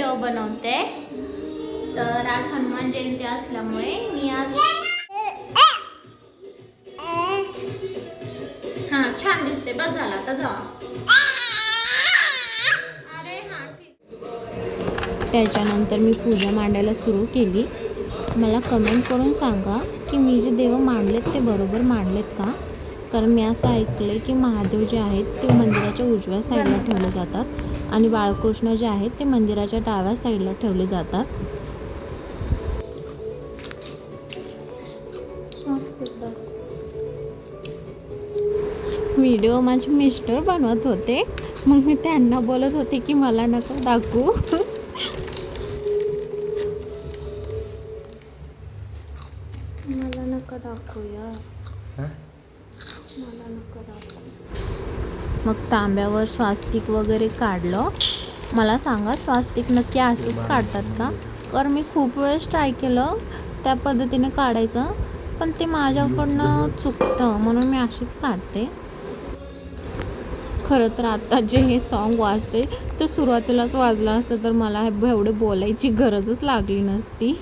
Video बनवते। तर आज हनुमान जयंती असल्यामुळे मी आज छान दिसते, बस झाला आता जा। अरे हां ठीक। त्याच्यानंतर मी पूजा मांडायला सुरू केली। मला कमेंट करून सांगा की मी जे देव मांडलेत ते बरोबर मांडलेत का? कारण मी असं ऐकलं की महादेव जे आहेत ते मंदिराच्या उजव्या साईडला ठेवले जातात आणि बाळकृष्ण जे आहेत ते मंदिराच्या डाव्या साईडला ठेवले जातात। व्हिडिओ माझे मिस्टर बनवत होते, मग मी त्यांना बोलत होते की मला नका दाखवू। मला नका दाखवूया, मला नका दाखवू। मग तांब्यावर स्वास्तिक वगैरे काढलं। मला सांगा स्वास्तिक नक्की असंच काढतात का? कारण मी खूप वेळेस ट्राय केलं त्या पद्धतीने काढायचं, पण ते माझ्याकडनं चुकतं, म्हणून मी अशीच काढते। खरं तर आता जे हे सॉन्ग वाजते ते सुरुवातीलाच वाजलं असतं तर मला एवढे बोलायची गरजच लागली नसती।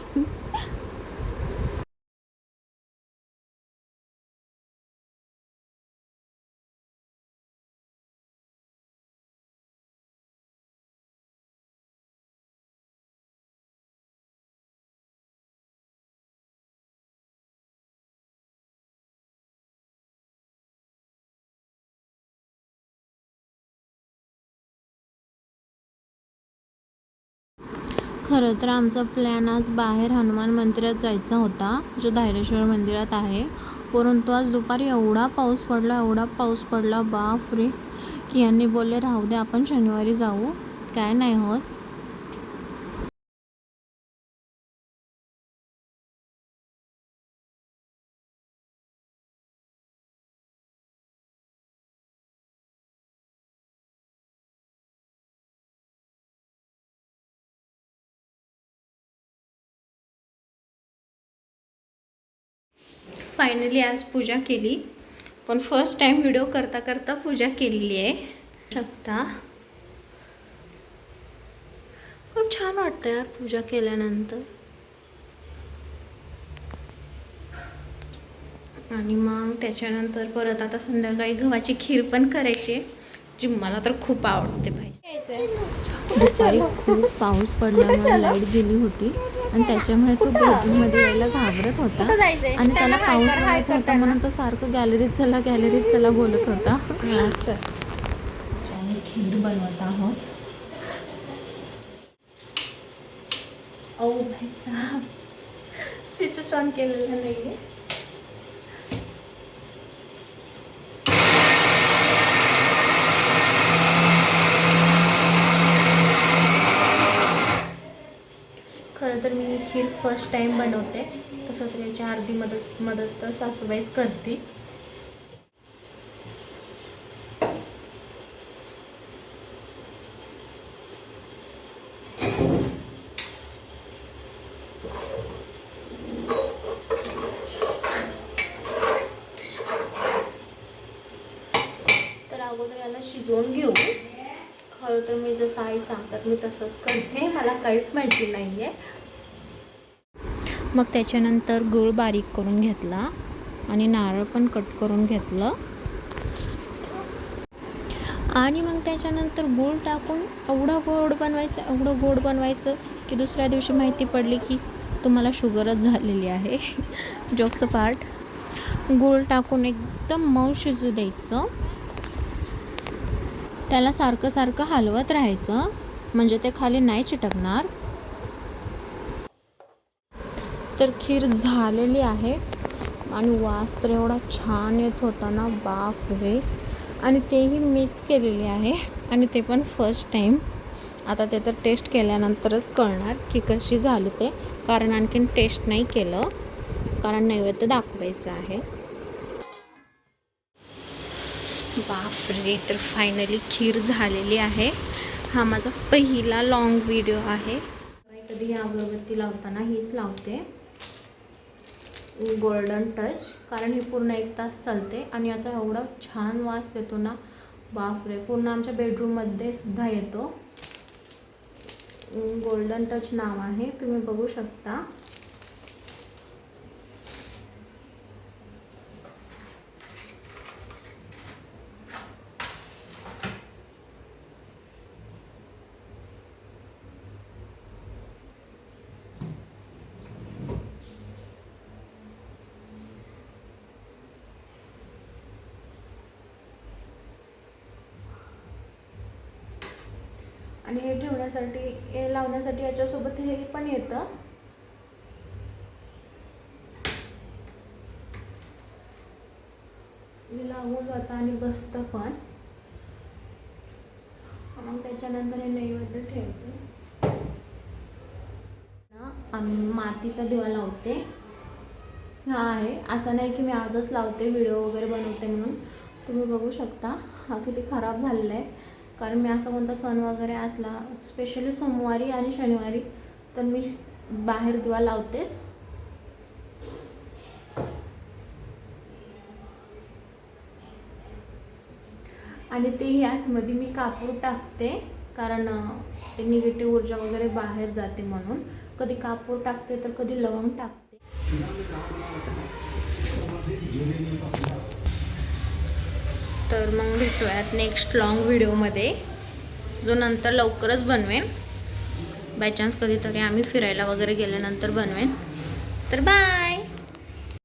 खरं तर आमचा प्लॅन आज बाहेर हनुमान मंदिरात जायचा होता, जो धायरेश्वर मंदिरात आहे। परंतु आज दुपारी एवढा पाऊस पडला बापरे, की यांनी बोलले राहू दे आपण शनिवारी जाऊ, काय नाही होत। फायनली आज पूजा केली, पण फर्स्ट टाइम व्हिडिओ करता करता पूजा केलेली आहे। शकता खूप छान वाटतं यार पूजा केल्यानंतर। आणि मग त्याच्यानंतर परत आता संध्याकाळी गव्हाची खीर पण करायची आहे, जी मला तर खूप आवडते भाई। दुपारी खूप पाऊस पडल्यामुळे लाईट गेली होती आणि त्याच्यामुळे तो बेडरूममध्ये यायला घाबरत होता आणि त्याला पाऊस बघायचा होता म्हणून तो सारखं गॅलरीत चला बोलत होता। आम्ही खीर बनवत आहोत। ओ भाई साहब, स्विचेस ऑन केलेलं नाहीये। खरं तर मी ही खीर फर्स्ट टाइम बनवते, तसं तर याची अर्धी मदत तर सासूबाईच करते। तर अगोदर याला शिजवून घेऊ। खरं तर मी जसं आई सांगतात मी तसंच करते, मला काहीच माहिती नाही आहे। मग त्याच्यानंतर गूळ बारीक करून घेतला आणि नारळ पण कट करून घेतलं आणि मग त्याच्यानंतर गूळ टाकून एवढं गोड बनवायचं की दुसऱ्या दिवशी माहिती पडली की तुम्हाला शुगरच झालेली आहे। Jokes part. गूळ टाकून एकदम मऊ शिजू द्यायचं, त्याला सारखं हलवत राहायचं म्हणजे ते खाली नाही चिटकणार। तर खीर झालेली आहे आणि वास तर एवढा छान येत होता ना बापरे, आणि तेही मीच केलेली आहे आणि ते पण फर्स्ट टाइम। आता ते तर टेस्ट केल्यानंतरच कळणार की कशी झाली ते, कारण आणखीन टेस्ट नाही केलं, कारण नैवेद्य दाखवायचं आहे। बापरे, तर फायनली खीर झालेली आहे। हा माझा पहिला लॉंग व्हिडिओ आहे। कधी अगरबत्ती लावताना हीच लावते, गोल्डन टच, कारण ही पूर्ण 1 तास चालते आणि याचा एवढा छान वास येतो ना बापरे, पूर्ण आमच्या बेडरूममध्ये सुद्धा येतो। गोल्डन टच नाव आहे, तुम्ही बघू शकता. आणि हे ठेवण्यासाठी, हे लावण्यासाठी याच्यासोबत हे पण येतं. हे लावून जातं आणि बसतं पण. मग त्याच्यानंतर हे नैवेद्य ठेवते ना. आम्ही मातीचा दिवा लावते. हा आहे, असं नाही की मी आजच लावते व्हिडिओ वगैरे बनवते म्हणून. तुम्ही बघू शकता हा किती खराब झालेला आहे. कारण मी असा कोणता सण वगैरे असला, स्पेशली सोमवारी आणि शनिवारी, तर मी बाहेर दिवा लावतेच. आणि तेही आतमध्ये मी कापूर टाकते, कारण ते निगेटिव्ह ऊर्जा वगैरे बाहेर जाते म्हणून. कधी कापूर टाकते तर कधी लवंग टाकते. तर मग भेटूयात नेक्स्ट लॉंग व्हिडिओमध्ये, जो नंतर लवकरच बनवेन. बाय चान्स कधीतरी आम्ही फिरायला वगैरे गेल्यानंतर बनवेन. तर बाय.